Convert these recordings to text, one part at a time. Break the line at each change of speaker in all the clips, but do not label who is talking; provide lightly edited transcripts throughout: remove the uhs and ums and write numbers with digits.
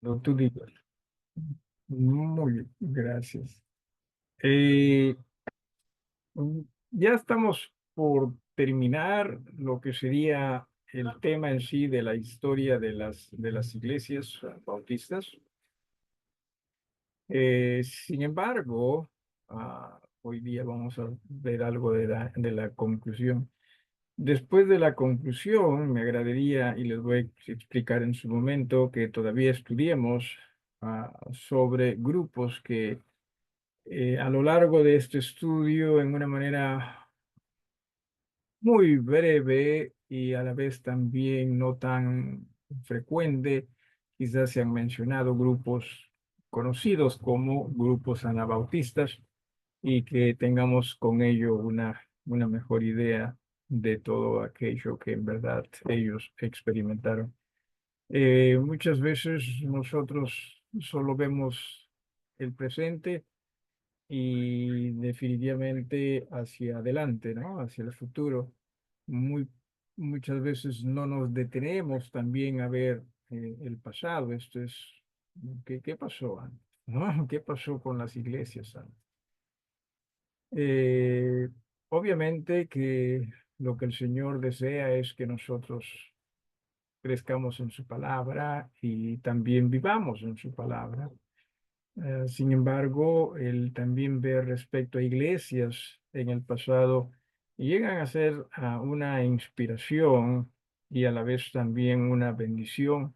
No, tú digas. Muy bien, gracias. Eh, ya estamos por terminar lo que sería el tema en sí de la historia de las iglesias bautistas. Sin embargo, hoy día vamos a ver algo de la conclusión. Después de la conclusión, me agradaría, y les voy a explicar en su momento, que todavía estudiemos sobre grupos que a lo largo de este estudio, en una manera muy breve y a la vez también no tan frecuente, quizás se han mencionado grupos conocidos como grupos anabautistas y que tengamos con ello una mejor idea de todo aquello que en verdad ellos experimentaron. Muchas veces nosotros solo vemos el presente y definitivamente hacia adelante, ¿no? Hacia el futuro. Muy, muchas veces no nos detenemos también a ver el pasado. Esto es, ¿qué pasó antes? ¿No? ¿Qué pasó con las iglesias antes? Eh, Obviamente que lo que el Señor desea es que nosotros crezcamos en su palabra y también vivamos en su palabra. Sin embargo, el también ver respecto a iglesias en el pasado llegan a ser una inspiración y a la vez también una bendición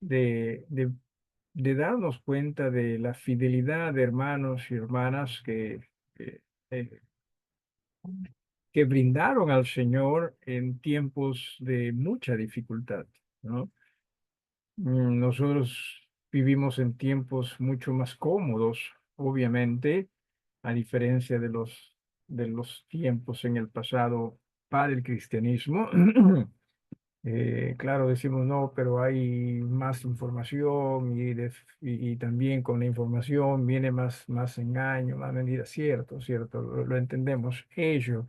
de, de, de darnos cuenta de la fidelidad de hermanos y hermanas que, eh, que brindaron al Señor en tiempos de mucha dificultad, ¿no? Nosotros vivimos en tiempos mucho más cómodos, obviamente, a diferencia de los tiempos en el pasado para el cristianismo. Claro, decimos no, pero hay más información y también con la información viene más engaño, más mentira. Cierto, cierto, lo entendemos ello,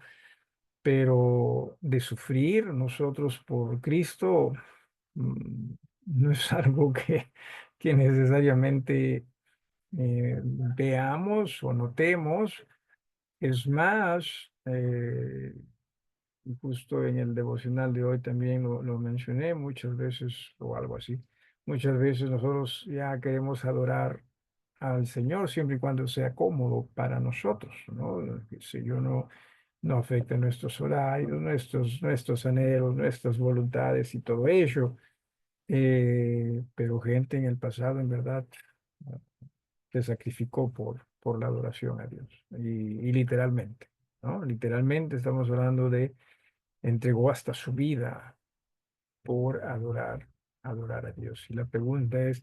pero de sufrir nosotros por Cristo mm, no es algo que necesariamente veamos o notemos. Es más, justo en el devocional de hoy también lo mencioné muchas veces o algo así. Muchas veces nosotros ya queremos adorar al Señor siempre y cuando sea cómodo para nosotros, ¿no? Que si yo no afecta nuestros horarios, nuestros anhelos, nuestras voluntades y todo ello. Pero gente en el pasado, en verdad, se sacrificó por la adoración a Dios. Y literalmente, ¿no? Literalmente estamos hablando de entregó hasta su vida por adorar a Dios. Y la pregunta es,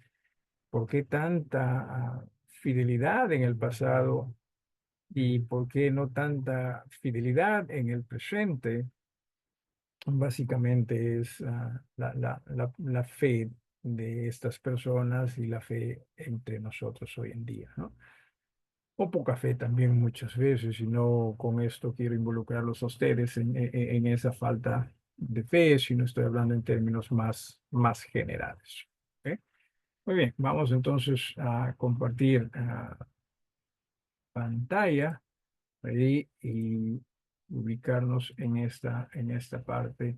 ¿por qué tanta fidelidad en el pasado y por qué no tanta fidelidad en el presente? Básicamente es la fe de estas personas y la fe entre nosotros hoy en día, ¿no? O poca fe también muchas veces, y no con esto quiero involucrarlos a ustedes en esa falta de fe, sino estoy hablando en términos más generales. ¿Ok? Muy bien, vamos entonces a compartir pantalla y ubicarnos en esta parte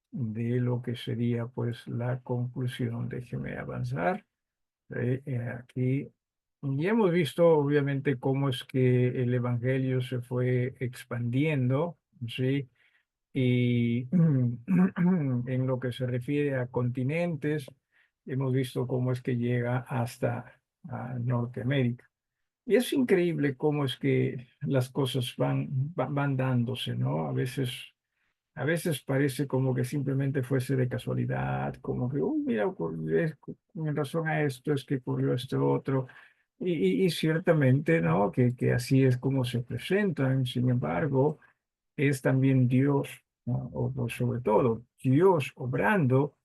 de lo que sería pues la conclusión. Déjeme avanzar. Aquí y hemos visto obviamente cómo es que el evangelio se fue expandiendo, ¿sí? Y en lo que se refiere a continentes, hemos visto cómo es que llega hasta Norteamérica. Y es increíble cómo es que las cosas van dándose, ¿no? A veces parece como que simplemente fuese de casualidad, como que, uy, mira, en razón a esto es que ocurrió esto otro. Y ciertamente, ¿no? Que así es como se presentan. Sin embargo, es también Dios, ¿no? O sobre todo, Dios obrando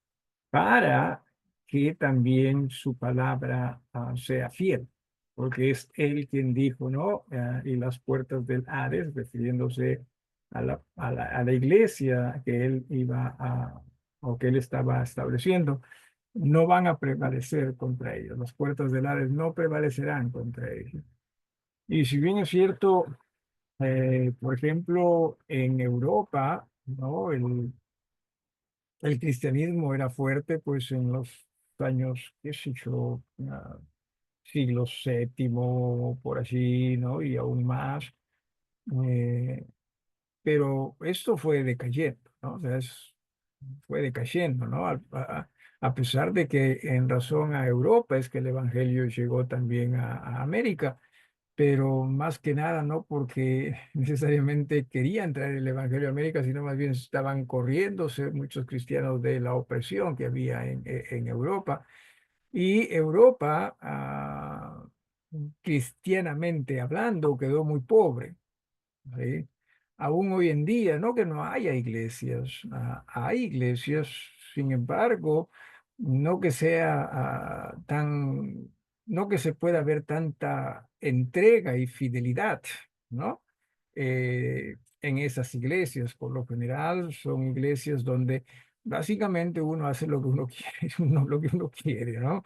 para que también su palabra sea fiel, porque es Él quien dijo, ¿no? Y las puertas del Hades, refiriéndose a la iglesia que Él iba o que Él estaba estableciendo. no van a prevalecer contra ellos. Las puertas del Hades no prevalecerán contra ellos. Y si bien es cierto, por ejemplo, en Europa, ¿no? El cristianismo era fuerte, pues en los años, qué sé yo, siglo séptimo, por así, ¿no? Y aún más. Eh, pero esto fue decayendo, ¿no? O sea, fue decayendo, ¿no? A pesar de que en razón a Europa es que el Evangelio llegó también a América, pero más que nada no porque necesariamente querían traer el Evangelio a América, sino más bien estaban corriéndose muchos cristianos de la opresión que había en Europa. Y Europa, cristianamente hablando, quedó muy pobre. ¿Sí? Aún hoy en día, no que no haya iglesias, hay iglesias, sin embargo, no que sea no que se pueda ver tanta entrega y fidelidad, ¿no? En esas iglesias, por lo general, son iglesias donde básicamente uno hace lo que uno quiere, lo que uno quiere, ¿no?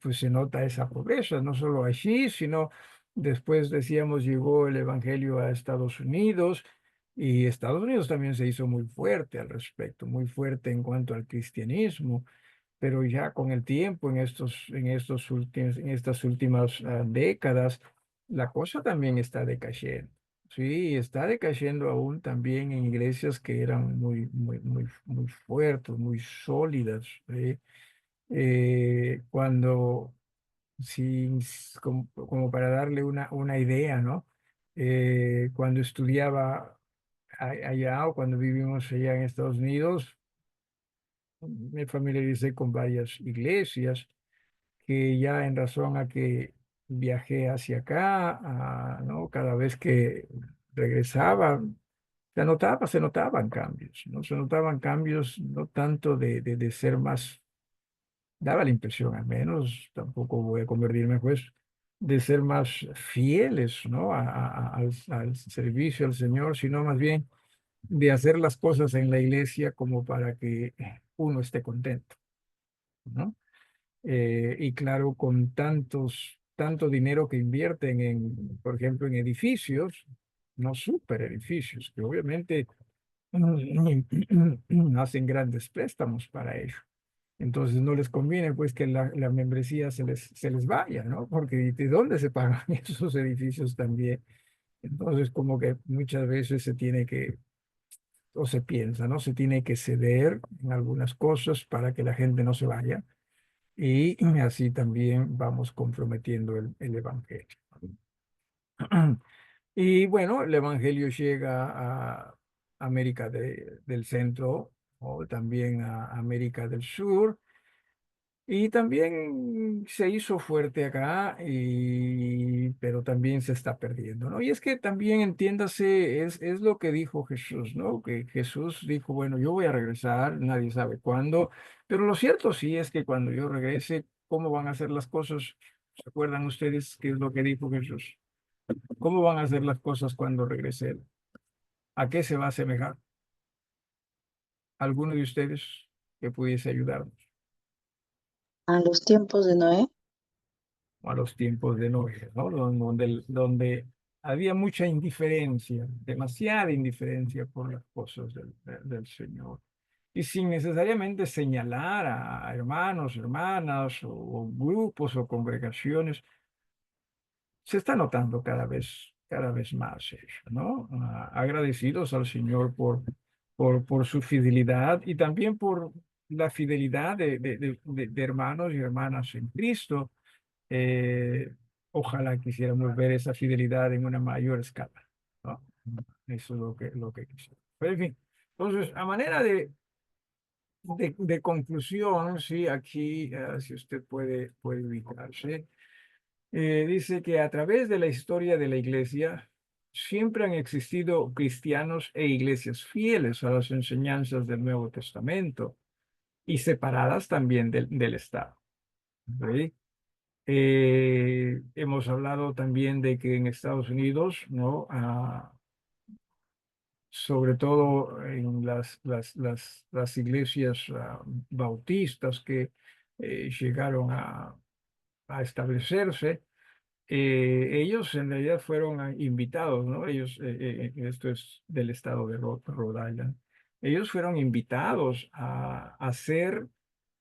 Pues se nota esa pobreza, no solo allí, sino después decíamos llegó el Evangelio a Estados Unidos y Estados Unidos también se hizo muy fuerte al respecto, muy fuerte en cuanto al cristianismo, pero ya con el tiempo, en estas últimas décadas, la cosa también está decayendo. Sí, está decayendo aún también en iglesias que eran muy fuertes, muy sólidas. ¿Sí? Cuando, como para darle una idea, ¿no? Cuando estudiaba allá o cuando vivimos allá en Estados Unidos, me familiaricé con varias iglesias que ya en razón a que viajé hacia acá, ¿no? Cada vez que regresaba, se notaban cambios, ¿no? Se notaban cambios no tanto de ser más daba la impresión, al menos, tampoco voy a convertirme en juez, de ser más fieles, ¿no? Al servicio al Señor, sino más bien de hacer las cosas en la iglesia como para que uno esté contento, ¿no? Y claro, con tanto dinero que invierten por ejemplo, en edificios, no super edificios, que obviamente hacen grandes préstamos para ello. Entonces no les conviene pues que la membresía se les vaya, ¿no? Porque ¿de dónde se pagan esos edificios también? Entonces como que muchas veces se tiene que, o se piensa, ¿no? Se tiene que ceder en algunas cosas para que la gente no se vaya y así también vamos comprometiendo el evangelio. Y bueno, el evangelio llega a América del Centro o también a América del Sur. Y también se hizo fuerte acá, pero también se está perdiendo, ¿no? Y es que también entiéndase, es lo que dijo Jesús, ¿no? Que Jesús dijo, bueno, yo voy a regresar, nadie sabe cuándo, pero lo cierto sí es que cuando yo regrese, ¿cómo van a ser las cosas? ¿Se acuerdan ustedes qué es lo que dijo Jesús? ¿Cómo van a ser las cosas cuando regrese Él? ¿A qué se va a asemejar? ¿Alguno de ustedes que pudiese ayudarnos?
A los tiempos de Noé.
A los tiempos de Noé, ¿no? Donde había mucha indiferencia, demasiada indiferencia por las cosas del Señor. Y sin necesariamente señalar a hermanos, hermanas, o grupos o congregaciones, se está notando cada vez más eso, ¿no? Agradecidos al Señor por su fidelidad y también por la fidelidad de hermanos y hermanas en Cristo. eh, Ojalá quisiéramos ver esa fidelidad en una mayor escala, ¿no? Eso es lo que quisiera. Pero en fin, entonces, a manera de conclusión, sí, aquí, si usted puede ubicarse, dice que a través de la historia de la iglesia siempre han existido cristianos e iglesias fieles a las enseñanzas del Nuevo Testamento y separadas también del Estado. ¿Sí? Hemos hablado también de que en Estados Unidos, ¿no? sobre todo en las iglesias bautistas que llegaron a establecerse. Ellos en realidad fueron invitados, ¿no? Ellos, esto es del estado de Rhode Island, ellos fueron invitados a hacer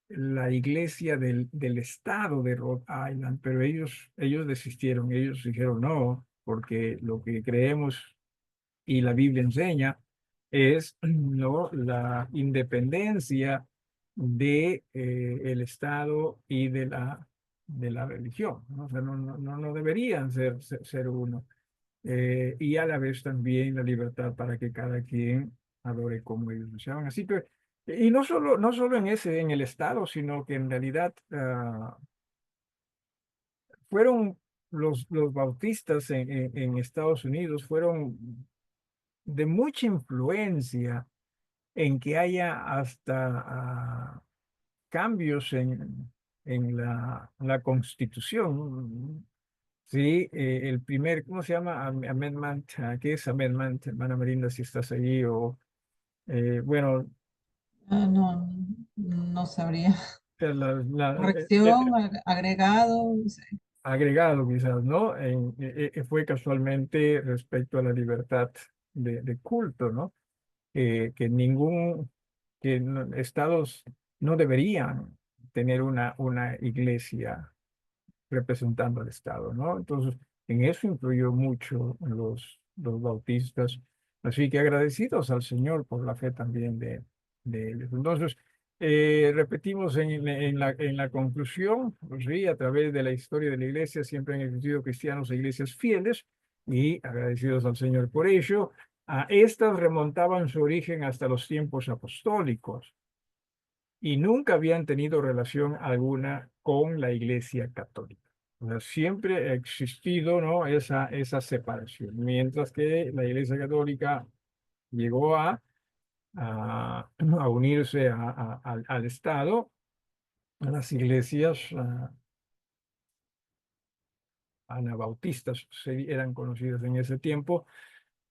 la iglesia del estado de Rhode Island, pero ellos desistieron, ellos dijeron no, porque lo que creemos y la Biblia enseña es ¿no? la independencia de el Estado y de la religión, ¿no? O sea, no deberían ser uno. Y a la vez también la libertad para que cada quien adore como ellos deseaban. Así que, y no solo en el Estado, sino que en realidad fueron los bautistas en Estados Unidos, fueron de mucha influencia en que haya hasta cambios en la Constitución. Sí, el primer, ¿cómo se llama? Amendment, ¿qué es amendment, hermana Marinda, si estás ahí? O, bueno,
Ah, no, no sabría.
eh,
Corrección, agregado, no sé.
agregado quizás, ¿no? Fue casualmente respecto a la libertad de culto, ¿no? Que estados no deberían tener una iglesia representando al Estado, ¿no? Entonces, en eso influyó mucho los bautistas. Así que agradecidos al Señor por la fe también de ellos. Entonces, repetimos en la conclusión, pues sí, a través de la historia de la iglesia siempre han existido cristianos e iglesias fieles y agradecidos al Señor por ello. Estas remontaban su origen hasta los tiempos apostólicos y nunca habían tenido relación alguna con la Iglesia Católica. O sea, siempre ha existido, ¿no? esa separación, mientras que la Iglesia Católica llegó a unirse al Estado, las iglesias anabautistas eran conocidas en ese tiempo,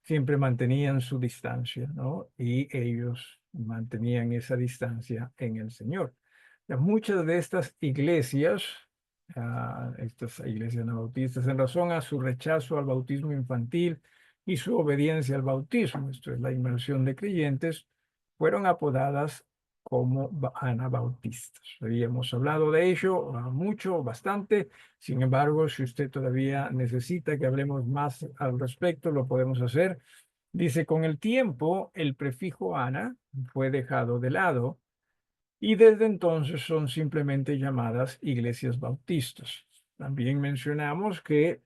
siempre mantenían su distancia, ¿no? Y ellos mantenían esa distancia en el Señor. Muchas de estas iglesias anabautistas, en razón a su rechazo al bautismo infantil y su obediencia al bautismo, esto es la inmersión de creyentes, fueron apodadas como anabautistas. Habíamos hablado de ello mucho, bastante. Sin embargo, si usted todavía necesita que hablemos más al respecto, lo podemos hacer. Dice, con el tiempo, el prefijo ana fue dejado de lado y desde entonces son simplemente llamadas iglesias bautistas. También mencionamos que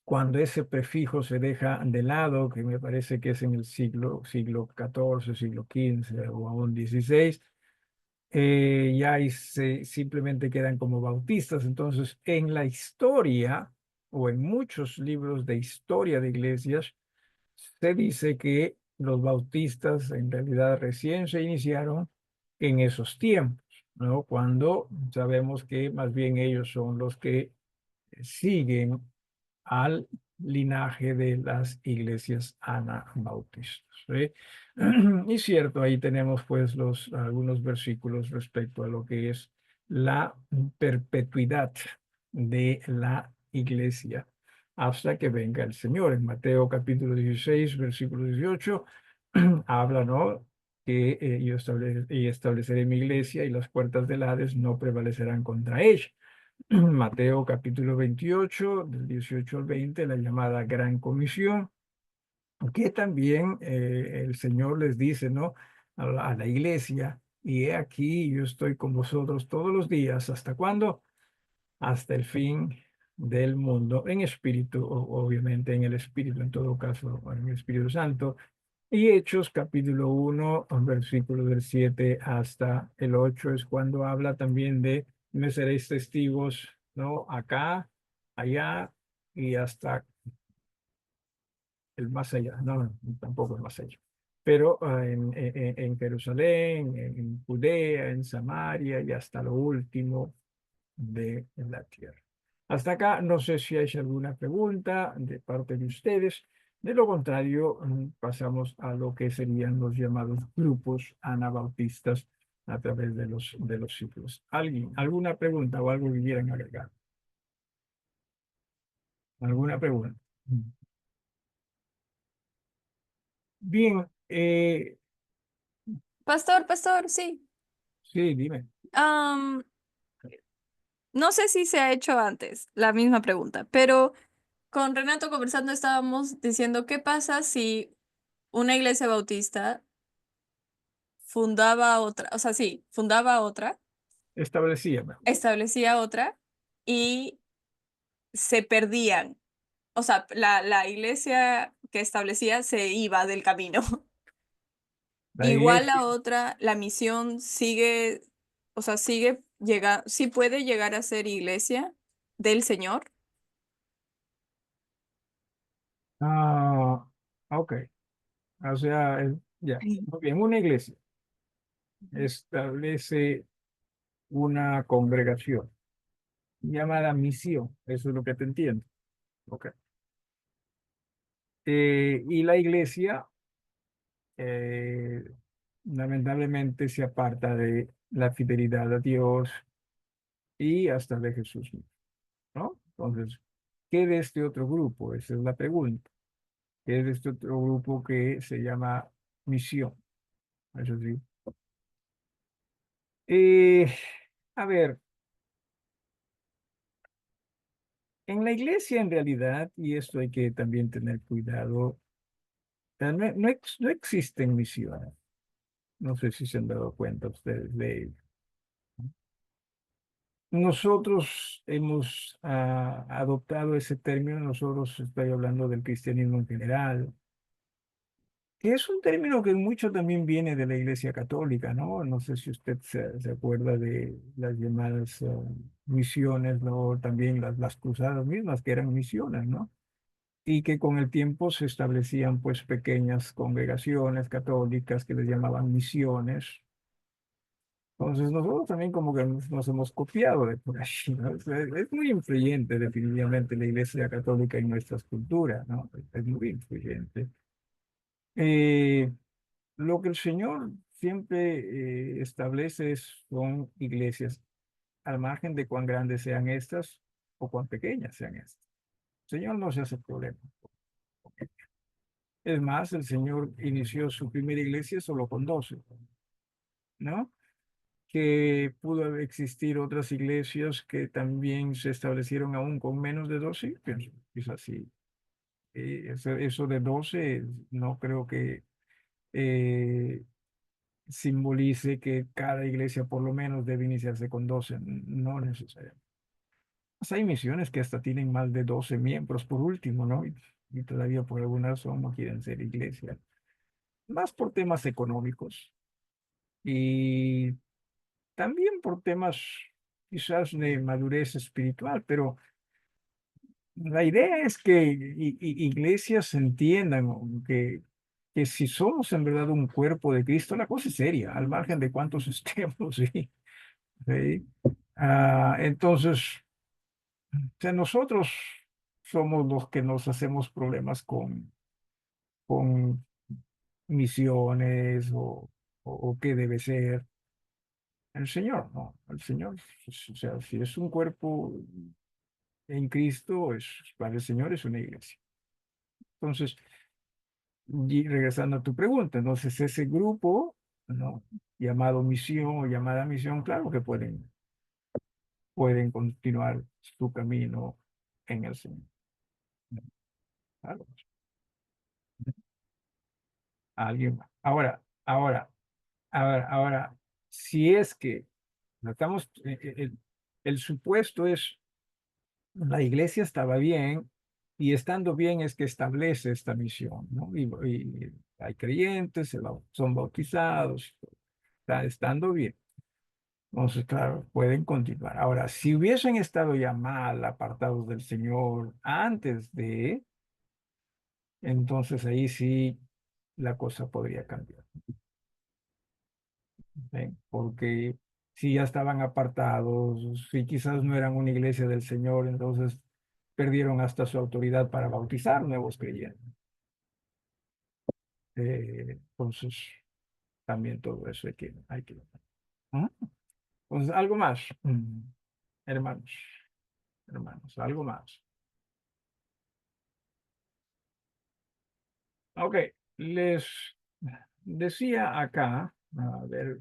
cuando ese prefijo se deja de lado, que me parece que es en el siglo XIV, siglo XV o aún XVI, ya ahí simplemente quedan como bautistas. Entonces, en la historia o en muchos libros de historia de iglesias, se dice que los bautistas en realidad recién se iniciaron en esos tiempos, ¿no? Cuando sabemos que más bien ellos son los que siguen al linaje de las iglesias anabautistas, ¿sí? Y cierto, ahí tenemos pues algunos versículos respecto a lo que es la perpetuidad de la iglesia hasta que venga el Señor. En Mateo capítulo 16, versículo 18, habla, ¿no? Que y estableceré mi iglesia y las puertas del Hades no prevalecerán contra ella. Mateo capítulo 28, del 18 al 20, la llamada Gran Comisión, que también el Señor les dice, ¿no? A la iglesia, y he aquí, yo estoy con vosotros todos los días. ¿Hasta cuándo? Hasta el fin del mundo, en espíritu, obviamente en el espíritu, en todo caso, en el Espíritu Santo. Y Hechos capítulo 1, versículo del 7 hasta el 8 es cuando habla también de me seréis testigos, ¿no? Acá, allá y hasta el más allá. No, no, tampoco el más allá. Pero en Jerusalén, en Judea, en Samaria y hasta lo último de la tierra. Hasta acá, no sé si hay alguna pregunta de parte de ustedes. De lo contrario, pasamos a lo que serían los llamados grupos anabautistas a través de los siglos. ¿Alguien, alguna pregunta o algo que quieran agregar? ¿Alguna pregunta? Bien,
Pastor, sí.
sí, dime.
Am, no sé si se ha hecho antes la misma pregunta, pero con Renato conversando estábamos diciendo qué pasa si una iglesia bautista fundaba otra, o sea, sí, fundaba otra,
Establecía mejor.
establecía otra y se perdían. O sea, la iglesia que establecía se iba del camino.
La
Igual
iglesia,
la otra, la misión sigue, o sea, sigue llega, sí puede llegar a ser iglesia del Señor.
ah, ok, o sea, ya,
Sí.
muy bien, una iglesia establece una congregación llamada misión, eso es lo que te entiendo. Ok. Y la iglesia eh, lamentablemente se aparta de la fidelidad a Dios y hasta de Jesús mismo, ¿no? Entonces, ¿qué de este otro grupo? Esa es la pregunta. ¿Qué es de este otro grupo que se llama misión? Eso sí. Eh, a ver, en la iglesia en realidad, y esto hay que también tener cuidado, no existen misiones. No sé si se han dado cuenta ustedes de ello. Nosotros hemos adoptado ese término, nosotros estoy hablando del cristianismo en general, que es un término que mucho también viene de la Iglesia Católica, ¿no? No sé si usted se acuerda de las llamadas misiones, ¿no? También las cruzadas mismas, que eran misiones, ¿no? Y que con el tiempo se establecían pues pequeñas congregaciones católicas que les llamaban misiones. Entonces nosotros también como que nos hemos copiado de por ahí, ¿no? Es muy influyente definitivamente la Iglesia Católica en nuestras culturas, ¿no? Es muy influyente. Eh, lo que el Señor siempre establece son iglesias, al margen de cuán grandes sean estas o cuán pequeñas sean estas. El Señor no se hace problema. Es más, el Señor inició su primera iglesia solo con 12, ¿no? Que pudo existir otras iglesias que también se establecieron aún con menos de 12, pienso, es así. Eso de 12 no creo que eh, simbolice que cada iglesia por lo menos debe iniciarse con 12, no necesariamente. Pues hay misiones que hasta tienen más de 12 miembros por último, ¿no? Y todavía por alguna razón no quieren ser iglesia, más por temas económicos y también por temas quizás de madurez espiritual, pero la idea es que iglesias entiendan ¿no? que si somos en verdad un cuerpo de Cristo, la cosa es seria, al margen de cuántos estemos, ¿sí? ¿Sí? Entonces, o sea, nosotros somos los que nos hacemos problemas con misiones o qué debe ser. El Señor, ¿no? El Señor, o sea, si es un cuerpo en Cristo, para el Señor es una iglesia. Entonces, y regresando a tu pregunta, entonces ese grupo, ¿no? Llamado misión o llamada misión, claro que pueden continuar su camino en el Señor. ¿No? Claro, alguien más. Ahora, si es que estamos, el supuesto es la iglesia estaba bien y estando bien es que establece esta misión, ¿no? Y hay creyentes, son bautizados, está estando bien. Entonces, claro, pueden continuar. Ahora, si hubiesen estado ya mal apartados del Señor antes de, entonces ahí sí la cosa podría cambiar. ¿Eh? Porque si ya estaban apartados, si quizás no eran una iglesia del Señor, entonces perdieron hasta su autoridad para bautizar nuevos creyentes. Entonces, también todo eso hay que ver. ¿Ah? Entonces, algo más, hermanos, hermanos, algo más. Ok, les decía acá, a ver,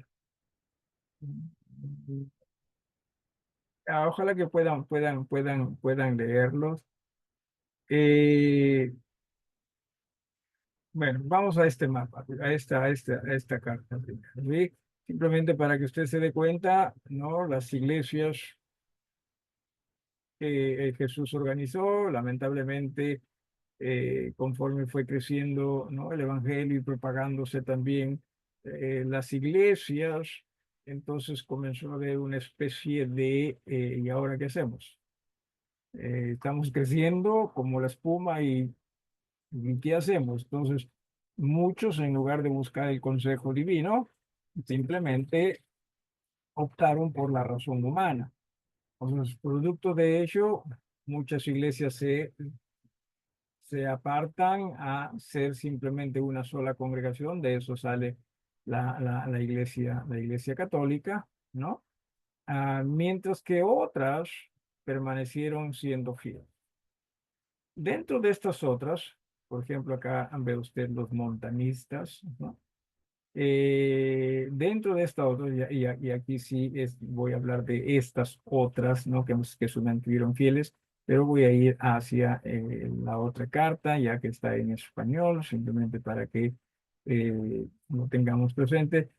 ojalá que puedan leerlos. Eh, bueno, vamos a este mapa, a esta carta primero, ¿sí? Simplemente para que usted se dé cuenta, ¿no? Las iglesias que Jesús organizó, lamentablemente, conforme fue creciendo, ¿no? El evangelio y propagándose también las iglesias, entonces comenzó a haber una especie de, ¿y ahora qué hacemos? Estamos creciendo como la espuma ¿y qué hacemos? Entonces, muchos en lugar de buscar el consejo divino, simplemente optaron por la razón humana. Entonces, producto de ello, muchas iglesias se apartan a ser simplemente una sola congregación. De eso sale la iglesia católica, ¿no? Mientras que otras permanecieron siendo fieles. Dentro de estas otras, por ejemplo, acá ve usted los montanistas, ¿no? Dentro de esta otra, y aquí sí voy a hablar de estas otras, ¿no? Que se mantuvieron fieles, pero voy a ir hacia la otra carta, ya que está en español, simplemente para que lo tengamos presente.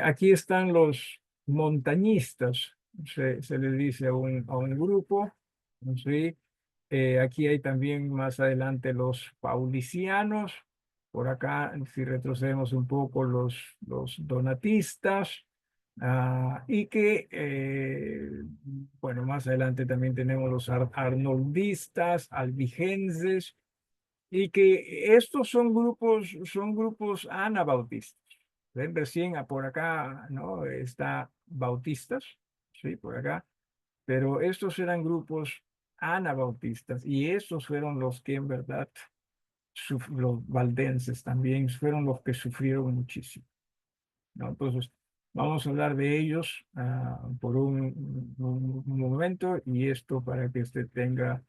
Aquí están los montañistas, se les dice a un grupo, ¿sí? Aquí hay también más adelante los paulicianos. Por acá, si retrocedemos un poco, los donatistas, y que, bueno, más adelante también tenemos los arnoldistas, albigenses, y que estos son grupos anabautistas. ¿Ven? Recién por acá, ¿no? Está bautistas, sí, por acá, pero estos eran grupos anabautistas, y estos fueron los que en verdad los valdenses también fueron los que sufrieron muchísimo, ¿no? Entonces, vamos a hablar de ellos por un momento, y esto para que usted tenga,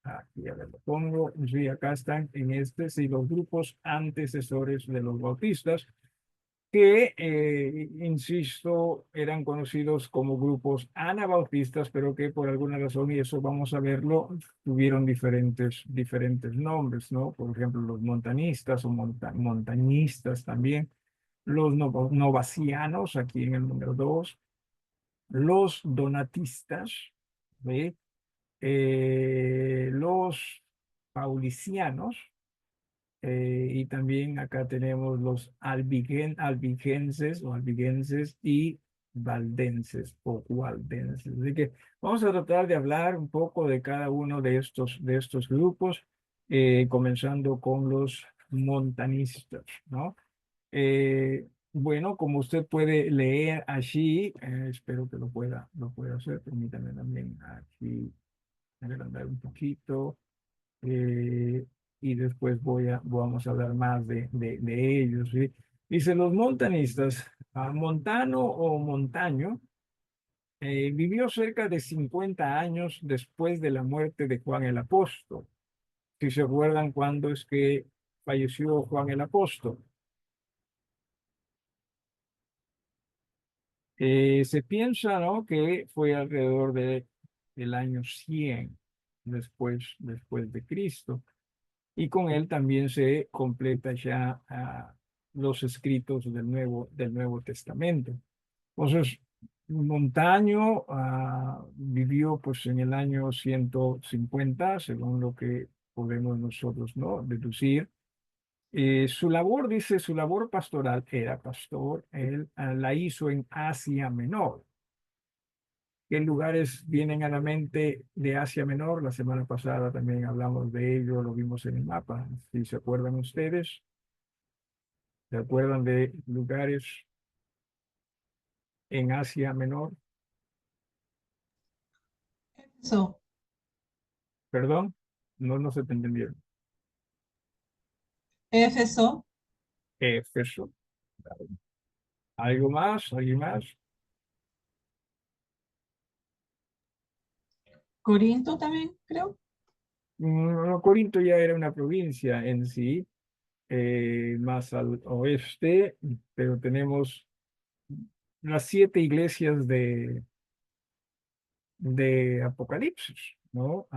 aquí a ver, lo pongo, sí, acá están en este, sí, los grupos antecesores de los bautistas, que, insisto, eran conocidos como grupos anabautistas, pero que por alguna razón, y eso vamos a verlo, tuvieron diferentes nombres, ¿no? Por ejemplo, los montanistas o montañistas también, los novacianos, aquí en el número 2, los donatistas, ¿sí? Los paulicianos, y también acá tenemos los albigenses o albigenses y valdenses o gualdenses. Así que vamos a tratar de hablar un poco de cada uno de estos grupos, comenzando con los montanistas, ¿no? Bueno, como usted puede leer allí, espero que lo pueda hacer. Permítame también aquí agrandar un poquito, eh, y después vamos a hablar más de ellos, ¿sí? Dice, los montanistas, Montano o Montaño, vivió cerca de 50 años después de la muerte de Juan el Apóstol. Si se acuerdan cuándo es que falleció Juan el Apóstol. Se piensa, ¿no?, que fue alrededor del año 100 después de Cristo. Y con él también se completa ya los escritos del Nuevo Testamento. Entonces, Montaño vivió pues en el año 150, según lo que podemos nosotros, ¿no?, deducir. Su labor, dice, su labor pastoral, era pastor, él la hizo en Asia Menor. ¿Qué lugares vienen a la mente de Asia Menor? La semana pasada también hablamos de ello, lo vimos en el mapa. Si se acuerdan ustedes, ¿se acuerdan de lugares en Asia Menor?
Eso,
Perdón, no se te entendieron.
Éfeso,
Éfeso. ¿Algo más? ¿Alguien más?
Corinto también, creo.
No, Corinto ya era una provincia en sí, más al oeste, pero tenemos las 7 iglesias de Apocalipsis, ¿no?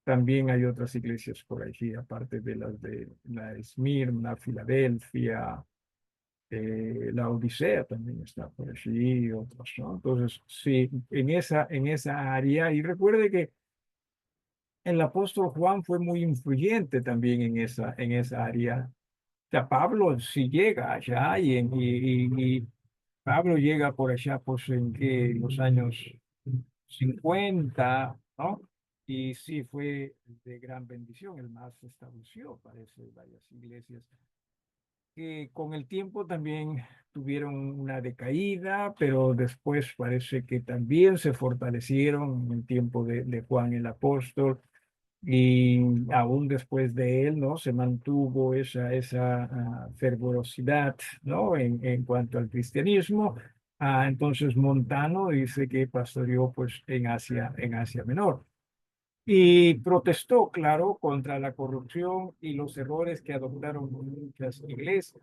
También hay otras iglesias por allí, aparte de las de la Esmirna, Filadelfia, la Odisea también está por allí, y otras, ¿no? Entonces, sí, en esa área, y recuerde que el apóstol Juan fue muy influyente también en esa área. O sea, Pablo sí llega allá y Pablo llega por allá pues en los años 50, ¿no? Y sí fue de gran bendición. El más estableció, parece, varias iglesias que con el tiempo también tuvieron una decaída, pero después parece que también se fortalecieron en el tiempo de Juan el apóstol. Y aún después de él, ¿no? Se mantuvo esa fervorosidad, ¿no? En cuanto al cristianismo. Entonces Montano dice que pastoreó pues en Asia Menor. Y protestó, claro, contra la corrupción y los errores que adoptaron muchas iglesias.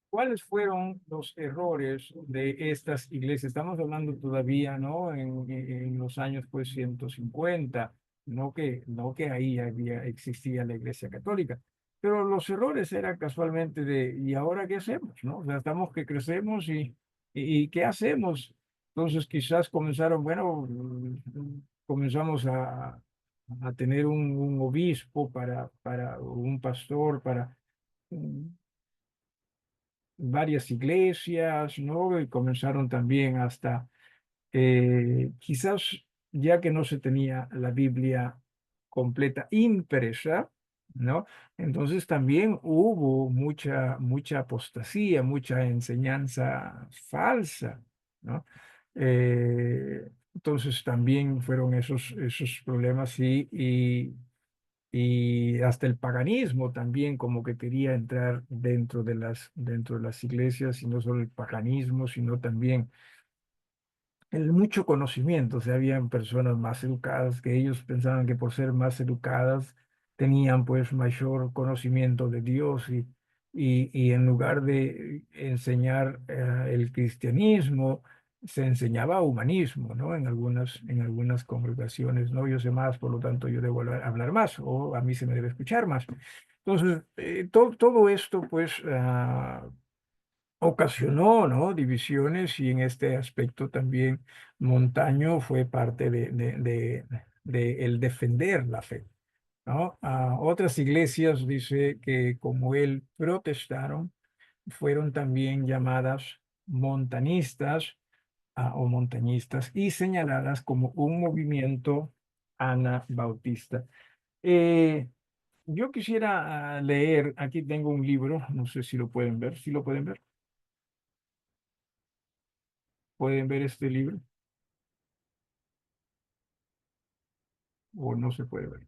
¿Cuáles fueron los errores de estas iglesias? Estamos hablando todavía, ¿no? En los años, pues, 150, no que ahí existía la Iglesia Católica, pero los errores eran casualmente ¿y ahora qué hacemos, no? O sea, estamos que crecemos y ¿qué hacemos? Entonces, quizás comenzaron, bueno, comenzamos a tener un obispo para un pastor, para varias iglesias, ¿no? Y comenzaron también hasta, quizás ya que no se tenía la Biblia completa impresa, ¿no? Entonces también hubo mucha apostasía, mucha enseñanza falsa, ¿no? Entonces también fueron esos problemas y hasta el paganismo también como que quería entrar dentro de las iglesias, y no solo el paganismo, sino también el mucho conocimiento. O sea, habían personas más educadas que ellos pensaban que por ser más educadas tenían pues mayor conocimiento de Dios y en lugar de enseñar el cristianismo, se enseñaba humanismo, ¿no? En algunas congregaciones, ¿no? Yo sé más, por lo tanto yo debo hablar más o a mí se me debe escuchar más. Entonces, todo esto pues ocasionó, ¿no? Divisiones, y en este aspecto también Montaño fue parte de el defender la fe, ¿no? Otras iglesias, dice que como él protestaron, fueron también llamadas montanistas o montañistas y señaladas como un movimiento anabautista. Eh, yo quisiera leer, aquí tengo un libro, no sé si lo pueden ver, si lo pueden ver. ¿Pueden ver este libro o no se puede ver?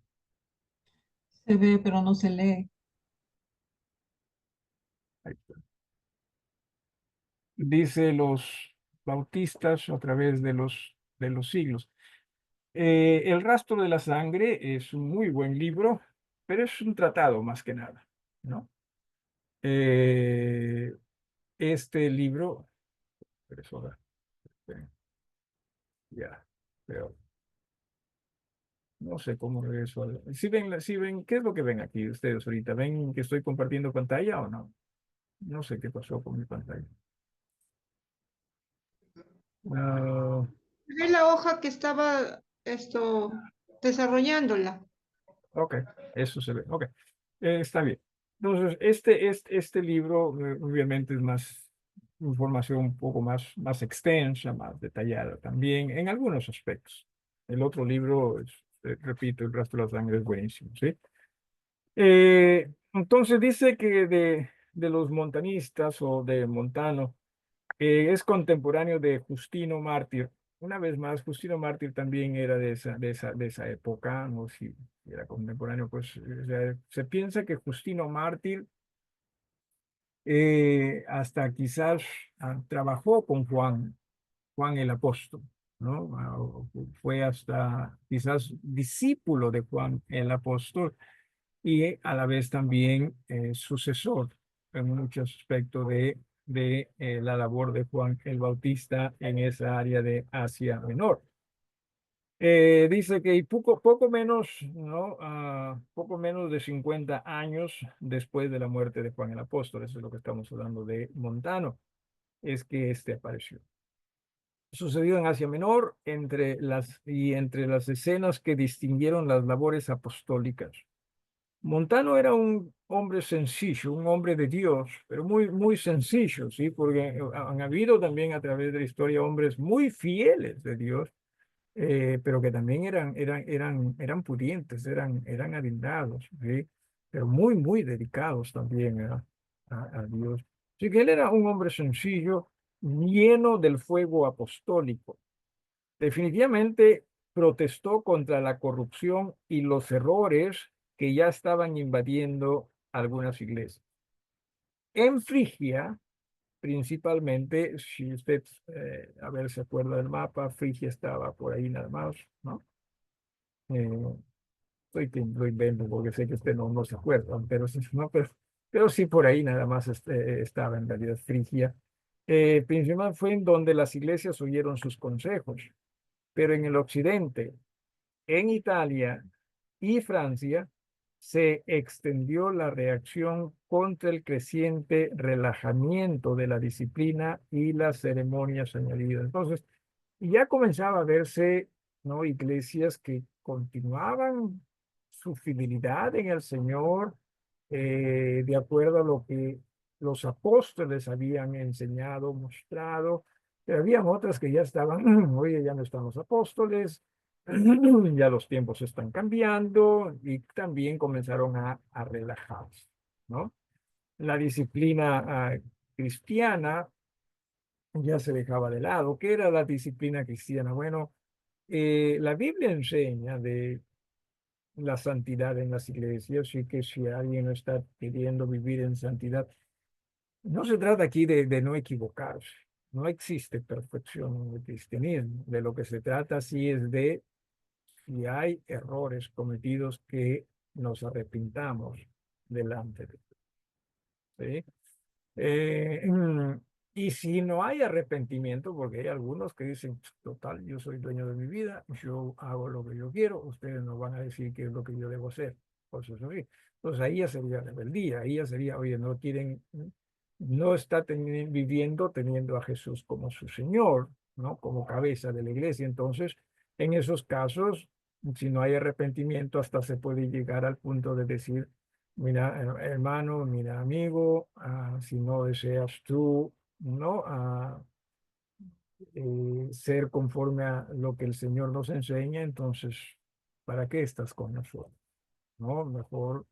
Se ve, pero no se lee.
Ahí está. Dice los bautistas a través de los siglos. El rastro de la sangre es un muy buen libro, pero es un tratado más que nada, ¿no? Eh, este libro, impresora, ya, pero no sé cómo regreso. Si ven, ¿qué es lo que ven aquí ustedes ahorita? ¿Ven que estoy compartiendo pantalla o no? No sé qué pasó con mi pantalla. Ah,
Ve la hoja que estaba desarrollándola.
ok, eso se ve. Ok, está bien. Entonces, este libro obviamente es más información un poco más extensa, más detallada también en algunos aspectos. El otro libro, repito, El rastro de la sangre es buenísimo, ¿sí? Entonces dice que de los montanistas o de Montano, es contemporáneo de Justino Mártir. Una vez más, Justino Mártir también era de esa época, no si era contemporáneo, pues o sea, se piensa que Justino Mártir hasta quizás trabajó con Juan el apóstol, ¿no? Fue hasta quizás discípulo de Juan el apóstol y a la vez también sucesor en muchos aspectos de la labor de Juan el Bautista en esa área de Asia Menor. Dice que poco menos, ¿no? Poco menos de 50 años después de la muerte de Juan el Apóstol, eso es lo que estamos hablando de Montano, es que este apareció. Sucedió en Asia Menor, entre las escenas que distinguieron las labores apostólicas. Montano era un hombre sencillo, un hombre de Dios, pero muy, muy sencillo, ¿sí? Porque han habido también a través de la historia hombres muy fieles de Dios, pero que también eran pudientes, eran adinerrados, ¿sí? Pero muy, muy dedicados también a Dios. Así que él era un hombre sencillo, lleno del fuego apostólico. Definitivamente protestó contra la corrupción y los errores que ya estaban invadiendo algunas iglesias. En Frigia, principalmente, si usted, a ver, se acuerda del mapa, Frigia estaba por ahí nada más, ¿no? Estoy que lo invento porque sé que usted no se acuerda, pero sí, ¿no? Pero sí por ahí nada más estaba en realidad Frigia. Principalmente fue en donde las iglesias oyeron sus consejos, pero en el occidente, en Italia y Francia, se extendió la reacción contra el creciente relajamiento de la disciplina y las ceremonias añadidas. Entonces, ya comenzaba a verse, ¿no? Iglesias que continuaban su fidelidad en el Señor, de acuerdo a lo que los apóstoles habían enseñado, mostrado, pero habían otras que ya estaban, oye, ya no están los apóstoles, ya los tiempos están cambiando y también comenzaron a relajarse, ¿no? La disciplina cristiana ya se dejaba de lado. ¿Qué era la disciplina cristiana? Bueno, la Biblia enseña de la santidad en las iglesias y que si alguien no está queriendo vivir en santidad, no se trata aquí de no equivocarse. No existe perfección en el cristianismo. De lo que se trata sí es de si hay errores cometidos que nos arrepintamos delante de Dios. ¿Sí? Y si no hay arrepentimiento, porque hay algunos que dicen, total, yo soy dueño de mi vida, yo hago lo que yo quiero, ustedes no van a decir qué es lo que yo debo hacer. Por eso sí. Entonces ahí ya sería rebeldía, ahí ya sería, oye, no quieren, no está viviendo teniendo a Jesús como su Señor, ¿no? Como cabeza de la iglesia. Entonces, en esos casos, si no hay arrepentimiento, hasta se puede llegar al punto de decir, mira, hermano, mira, amigo, si no deseas tú, ¿no? Ser conforme a lo que el Señor nos enseña, entonces, ¿para qué estás con nosotros? ¿No? Mejor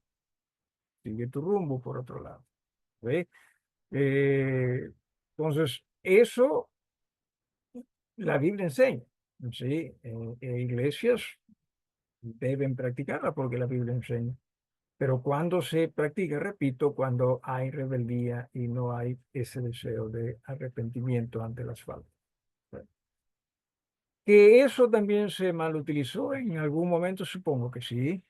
sigue tu rumbo por otro lado. ¿Ve? Entonces, eso la Biblia enseña. ¿Sí? Iglesias deben practicarla porque la Biblia enseña. Pero cuando se practica, repito, cuando hay rebeldía y no hay ese deseo de arrepentimiento ante las faltas. Que eso también se malutilizó en algún momento, supongo que sí.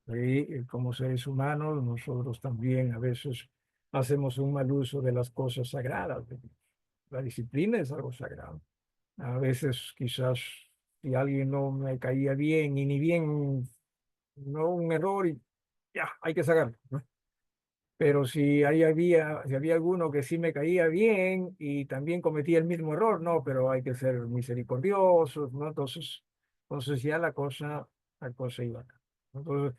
Sí, como seres humanos, nosotros también a veces hacemos un mal uso de las cosas sagradas. La disciplina es algo sagrado. A veces quizás si alguien no me caía bien y ni bien, no un error y ya, hay que sacarlo, ¿no? Pero si había alguno que sí me caía bien y también cometía el mismo error, no, pero hay que ser misericordiosos, ¿no? Entonces ya la cosa iba acá. Entonces,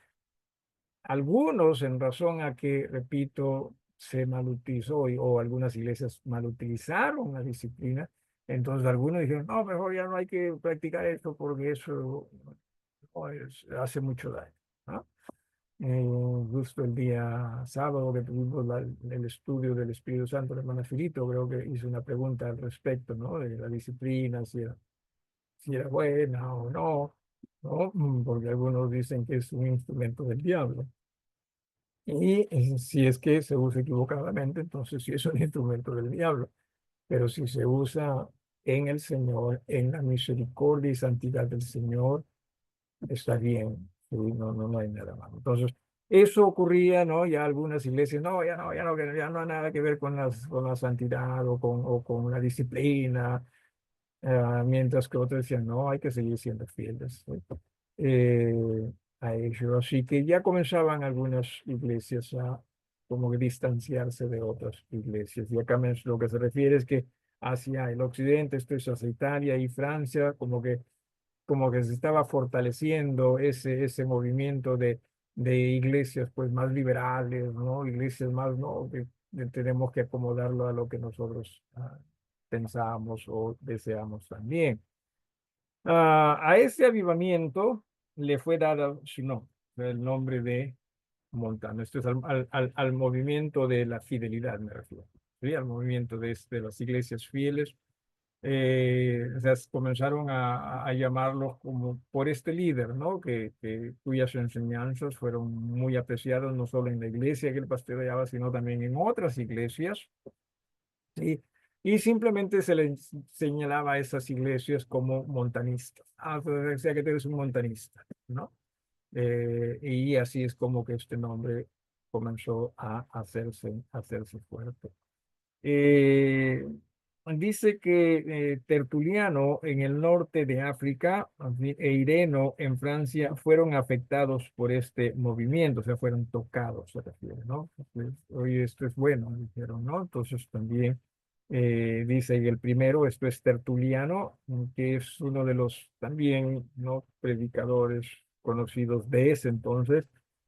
algunos, en razón a que, repito, se malutilizó o algunas iglesias malutilizaron la disciplina, entonces algunos dijeron, no, mejor ya no hay que practicar esto porque eso no, hace mucho daño, ¿no? Justo el día sábado que tuvimos el estudio del Espíritu Santo, la hermana Filito, creo que hizo una pregunta al respecto, ¿no? De la disciplina, si era buena o no, ¿no? Porque algunos dicen que es un instrumento del diablo. Y si es que se usa equivocadamente, entonces sí es un instrumento del diablo. Pero si se usa en el Señor, en la misericordia y santidad del Señor, está bien. Sí, no hay nada malo. Entonces, eso ocurría, ¿no? Ya algunas iglesias, no, ya no hay nada que ver con la santidad o con la disciplina, mientras que otros decían, no, hay que seguir siendo fieles, ¿sí? eh, a ello. Así que ya comenzaban algunas iglesias a como que distanciarse de otras iglesias. Y acá lo que se refiere es que hacia el occidente, esto es hacia Italia y Francia, como que se estaba fortaleciendo ese movimiento de iglesias pues más liberales, ¿no? Iglesias más, ¿no? Que tenemos que acomodarlo a lo que nosotros pensamos o deseamos también. A ese avivamiento le fue dado su nombre, el nombre de Montano. Esto es al movimiento de la fidelidad, me refiero. ¿Sí? Al movimiento de las iglesias fieles. O sea, comenzaron a llamarlos como por este líder, ¿no? Cuyas enseñanzas fueron muy apreciadas no solo en la iglesia que él pastoreaba, sino también en otras iglesias. ¿Sí? Y simplemente se le señalaba a esas iglesias como montanistas. O sea que tú eres un montanista, ¿no? Y así es como que este nombre comenzó a hacerse fuerte. Eh, Dice que Tertuliano en el norte de África e Ireno en Francia fueron afectados por este movimiento, o sea, fueron tocados, se refiere, ¿no? Pues, oye, esto es bueno, dijeron, ¿no? Entonces también dice y el primero, esto es Tertuliano, que es uno de los también, ¿no? Predicadores conocidos de ese entonces.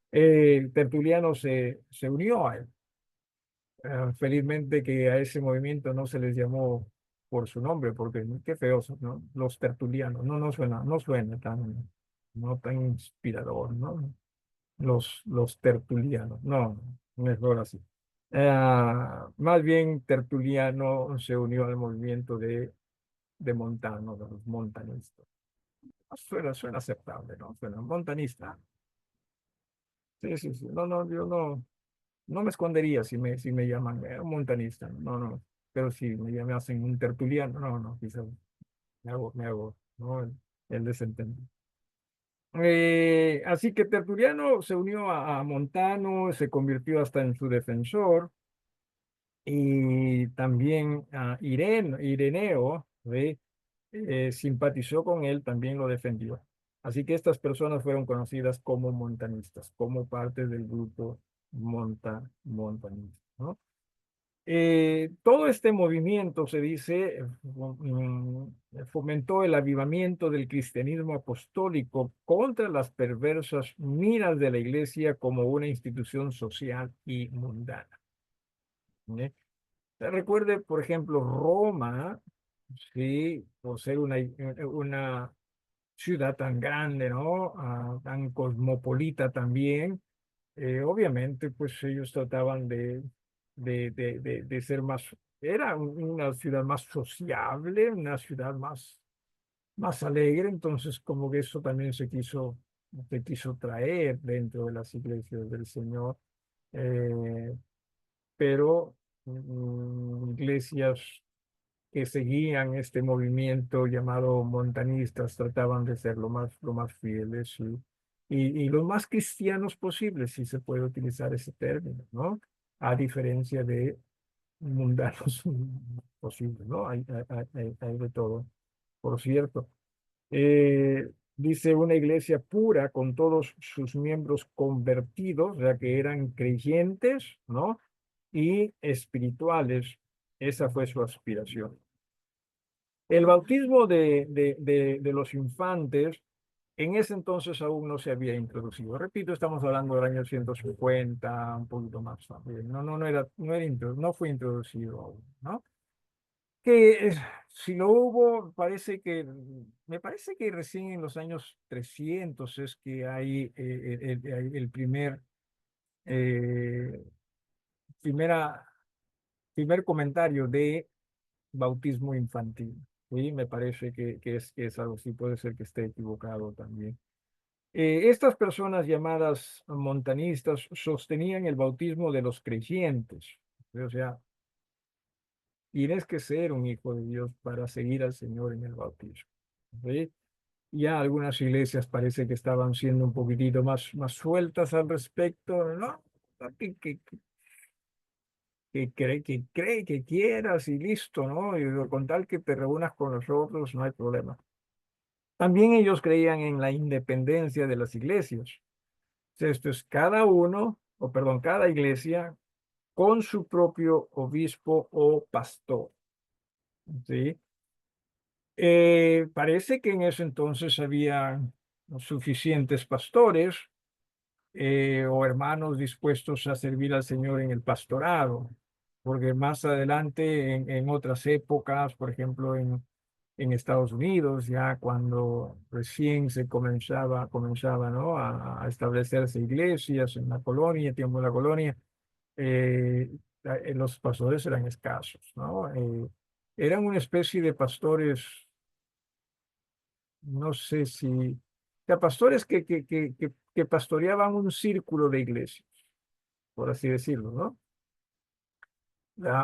Tertuliano se unió a él. Felizmente que a ese movimiento no se les llamó por su nombre, porque qué feos, ¿no? Los tertulianos, no suena tan, no tan inspirador, ¿no? Los tertulianos, no, mejor así. Más bien Tertuliano se unió al movimiento de Montano, de los montanistas. Suena aceptable, ¿no? Suena montanista. Sí, sí, sí. Yo no me escondería si me llaman un montanista, no. Pero si me hacen un tertuliano, no, quizás me hago, ¿no? El desentendido. Así que Tertuliano se unió a Montano, se convirtió hasta en su defensor, y también a Ireneo, ¿ve? Simpatizó con él, también lo defendió. Así que estas personas fueron conocidas como montanistas, como parte del grupo montanista, ¿no? Todo este movimiento, se dice, fomentó el avivamiento del cristianismo apostólico contra las perversas miras de la iglesia como una institución social y mundana. ¿Eh? Recuerde, por ejemplo, Roma, sí, por ser una ciudad tan grande, ¿no? Tan cosmopolita también. Obviamente, pues ellos trataban de ser más, era una ciudad más sociable, una ciudad más alegre, entonces como que eso también se quiso traer dentro de las iglesias del Señor. Eh, pero iglesias que seguían este movimiento llamado montanistas trataban de ser lo más fieles y los más cristianos posibles, si se puede utilizar ese término, ¿no? A diferencia de mundanos posibles, ¿no? Hay de todo, por cierto. Dice una iglesia pura con todos sus miembros convertidos, o sea que eran creyentes, ¿no? Y espirituales. Esa fue su aspiración. El bautismo de los infantes en ese entonces aún no se había introducido. Repito, estamos hablando del año 150, un poquito más también. No fue introducido aún, ¿no? Que si lo hubo, me parece que recién en los años 300 es que hay el eh, primera, primer comentario de bautismo infantil. Sí, me parece que es algo así, puede ser que esté equivocado también. Estas personas llamadas montanistas sostenían el bautismo de los creyentes. O sea, tienes que ser un hijo de Dios para seguir al Señor en el bautismo. ¿Sí? Ya algunas iglesias parece que estaban siendo un poquitito más sueltas al respecto, ¿no? Que quieras y listo, ¿no? Y con tal que te reúnas con nosotros, no hay problema. También ellos creían en la independencia de las iglesias. Esto es cada uno, o perdón, cada iglesia con su propio obispo o pastor. ¿Sí? Parece que en ese entonces había suficientes pastores o hermanos dispuestos a servir al Señor en el pastorado, porque más adelante en otras épocas, por ejemplo en Estados Unidos, ya cuando recién se comenzaba, ¿no? a establecerse iglesias en la colonia, tiempo de la colonia, eh, los pastores eran escasos, ¿no? Eran una especie de pastores, no sé si, o sea, pastores que pastoreaban un círculo de iglesias, por así decirlo, ¿no?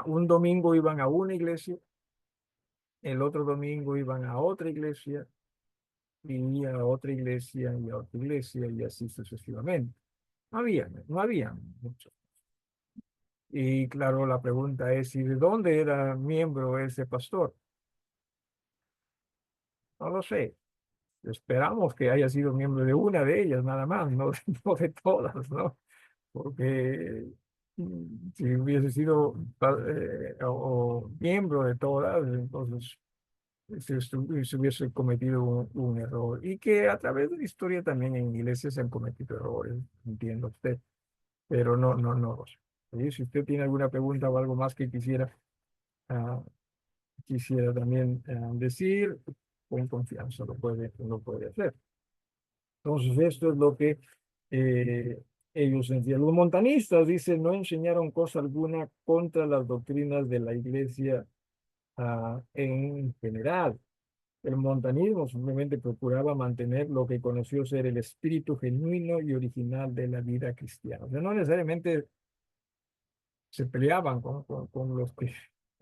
Un domingo iban a una iglesia, el otro domingo iban a otra iglesia, y a otra iglesia, y a otra iglesia, y así sucesivamente. No había muchos. Y claro, la pregunta es, ¿y de dónde era miembro ese pastor? No lo sé. Esperamos que haya sido miembro de una de ellas, nada más, no, no de todas, ¿no? Porque si hubiese sido o miembro de todas, entonces se hubiese cometido un error. Y que a través de la historia también en iglesias se han cometido errores, entiendo usted, pero no lo sé. ¿Sí? Si usted tiene alguna pregunta o algo más que ah, quisiera también decir, con confianza lo puede hacer. Entonces, esto es lo que ellos enseñan. Los montanistas, dicen, no enseñaron cosa alguna contra las doctrinas de la iglesia en general. El montanismo simplemente procuraba mantener lo que conoció ser el espíritu genuino y original de la vida cristiana. O sea, no necesariamente se peleaban con los que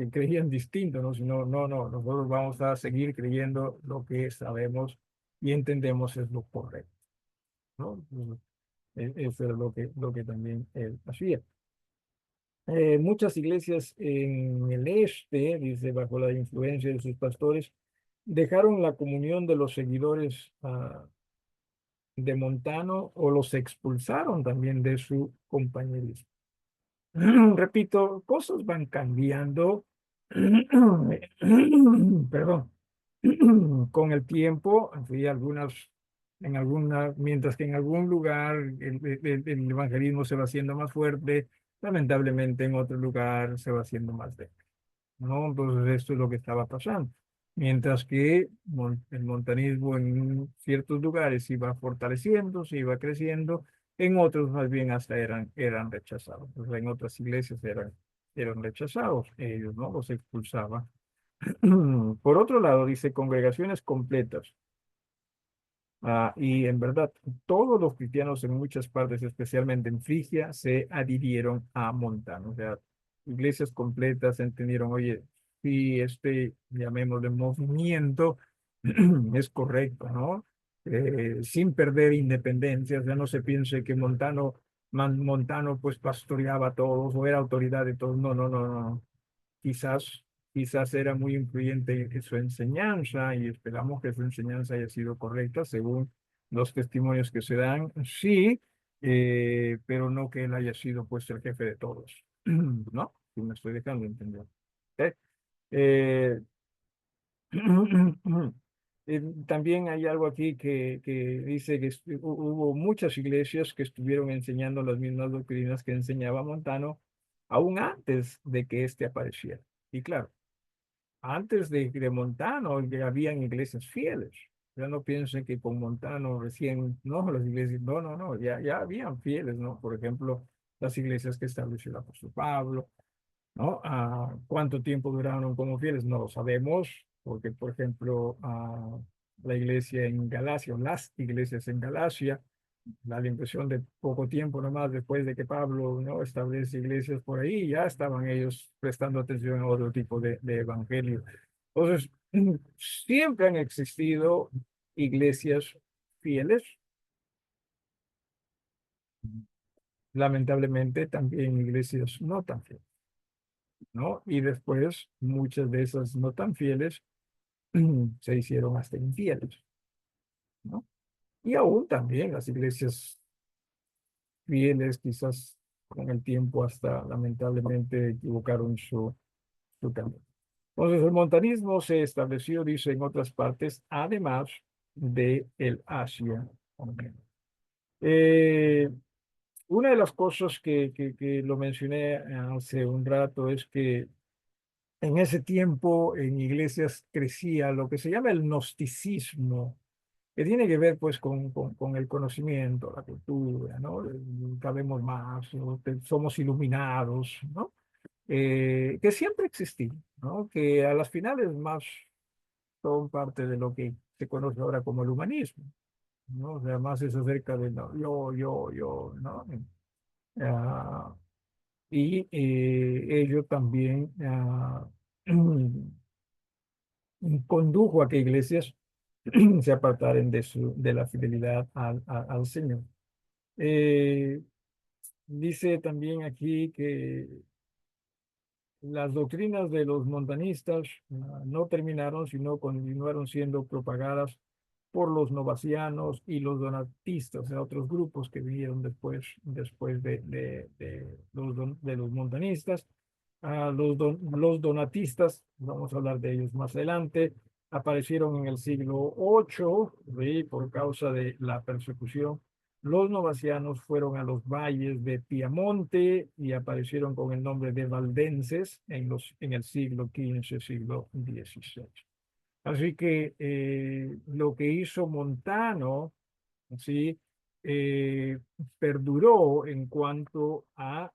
creían distinto, ¿no? Sino, no, nosotros vamos a seguir creyendo lo que sabemos y entendemos es lo correcto, ¿no? Eso es lo que también él hacía. Muchas iglesias en el este, dice, bajo la influencia de sus pastores, dejaron la comunión de los seguidores de Montano o los expulsaron también de su compañerismo. Repito, cosas van cambiando, perdón, con el tiempo, mientras que en algún lugar el evangelismo se va haciendo más fuerte, lamentablemente en otro lugar se va haciendo más débil, ¿no? Entonces esto es lo que estaba pasando. Mientras que el montanismo en ciertos lugares se iba fortaleciendo, se iba creciendo, en otros más bien hasta eran rechazados. O sea, en otras iglesias eran rechazados, ellos no los expulsaban. Por otro lado, dice congregaciones completas. Y en verdad, todos los cristianos en muchas partes, especialmente en Frigia, se adhirieron a Montano. O sea, iglesias completas entendieron, oye, si llamémosle movimiento, es correcto, ¿no? Sin perder independencia, o sea, no se piense que Montano pues pastoreaba a todos o era autoridad de todos. No, no, no, no. Quizás, quizás era muy influyente en su enseñanza y esperamos que su enseñanza haya sido correcta según los testimonios que se dan, sí, pero no que él haya sido pues el jefe de todos, ¿no? Si me estoy dejando entender. ¿Eh? Eh, También hay algo aquí que dice que hubo muchas iglesias que estuvieron enseñando las mismas doctrinas que enseñaba Montano aún antes de que éste apareciera. Y claro, antes de Montano ya habían iglesias fieles. Ya no piensen que con Montano recién, no, las iglesias, no, ya habían fieles, ¿no? Por ejemplo, las iglesias que estableció el apóstol Pablo, ¿no? ¿Cuánto tiempo duraron como fieles? No lo sabemos, porque, por ejemplo, la iglesia en Galacia, o las iglesias en Galacia. Da la impresión de poco tiempo nomás después de que Pablo, ¿no?, establece iglesias por ahí, ya estaban ellos prestando atención a otro tipo de evangelio. Entonces, siempre han existido iglesias fieles, lamentablemente también iglesias no tan fieles, ¿no? Y después muchas de esas no tan fieles se hicieron hasta infieles, ¿no? Y aún también las iglesias fieles quizás con el tiempo hasta lamentablemente equivocaron su camino. Entonces el montanismo se estableció, dice, en otras partes, además de el Asia. Eh, una de las cosas que lo mencioné hace un rato es que en ese tiempo en iglesias crecía lo que se llama el gnosticismo, que tiene que ver pues con el conocimiento, la cultura, ¿no? Sabemos más, ¿no? Somos iluminados, ¿no? Que siempre existió, ¿no? Que a las finales más son parte de lo que se conoce ahora como el humanismo, ¿no? O sea, más es acerca de no, yo, ¿no? Ah, y ello también condujo a que iglesias se apartaran de la fidelidad al Señor. Eh, Dice también aquí que las doctrinas de los montanistas no terminaron, sino continuaron siendo propagadas por los novacianos y los donatistas, o sea, otros grupos que vinieron después de los montanistas. Los donatistas, vamos a hablar de ellos más adelante, aparecieron en el siglo VIII, ¿sí?, por causa de la persecución. Los novacianos fueron a los valles de Piamonte y aparecieron con el nombre de valdenses en el siglo XV, siglo XVI. Así que lo que hizo Montano, ¿sí?, eh, perduró en cuanto a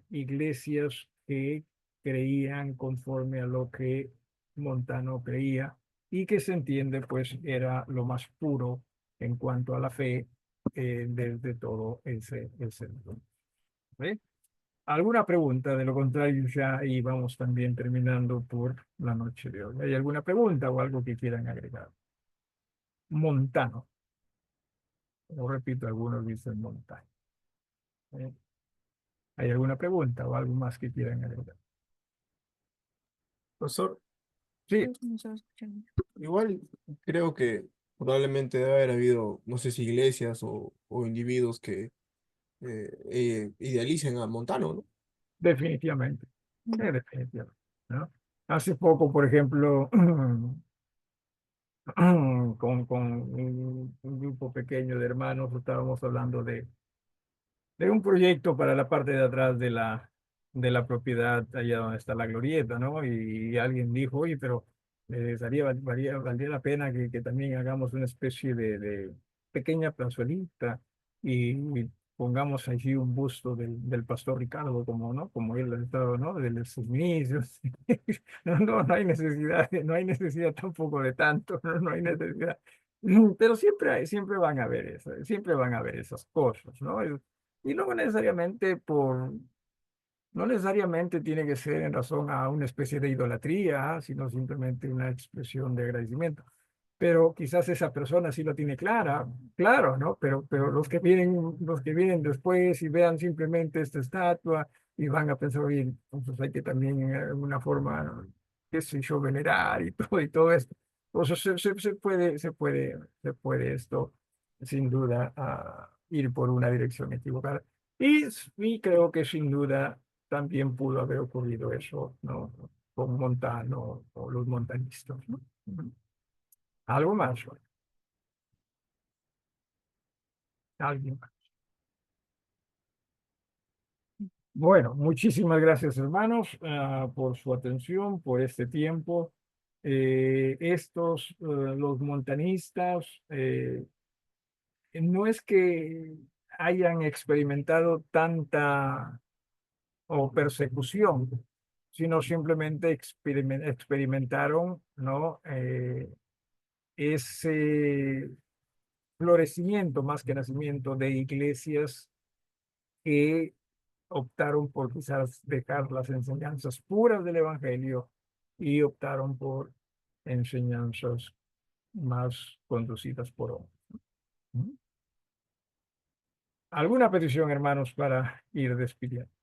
iglesias que creían conforme a lo que Montano creía y que se entiende pues era lo más puro en cuanto a la fe desde todo ese mundo. ¿Ve? ¿Alguna pregunta? De lo contrario, ya y vamos también terminando por la noche de hoy. ¿Hay alguna pregunta o algo que quieran agregar? Montano. Lo repito, algunos dicen Montano. ¿Eh? ¿Hay alguna pregunta o algo más que quieran agregar?
Profesor,
Sí,
igual creo que probablemente debe haber habido, no sé si iglesias o individuos que idealicen a Montano, ¿no?
definitivamente. Sí, definitivamente, ¿no? Hace poco, por ejemplo, con un grupo pequeño de hermanos, estábamos hablando de un proyecto para la parte de atrás de la propiedad, allá donde está la glorieta, ¿no? Y alguien dijo, oye, pero valdría la pena que también hagamos una especie de pequeña plazuelita y pongamos allí un busto del pastor Ricardo, como, ¿no? Como él ha estado, ¿no? Desde sus inicios. No hay necesidad, no hay necesidad tampoco de tanto, no hay necesidad. Pero siempre van a haber eso, siempre van a haber esas cosas, ¿no? Y no necesariamente tiene que ser en razón a una especie de idolatría, sino simplemente una expresión de agradecimiento. Pero quizás esa persona sí lo tiene claro, ¿no? Pero los que vienen después y vean simplemente esta estatua y van a pensar, oye, entonces hay que también en alguna forma, qué sé yo, venerar y todo esto. Entonces se puede esto, sin duda, ir por una dirección equivocada. Y creo que sin duda también pudo haber ocurrido eso, ¿no? Con Montano o los montanistas, ¿no? Ujú. Algo más, alguien más. Bueno, muchísimas gracias, hermanos, por su atención, por este tiempo. Los montanistas, no es que hayan experimentado tanta o persecución, sino simplemente experimentaron, ¿no? ese florecimiento más que nacimiento de iglesias que optaron por quizás dejar las enseñanzas puras del Evangelio y optaron por enseñanzas más conducidas por hombres. ¿Mm? ¿Alguna petición, hermanos, para ir despidiendo?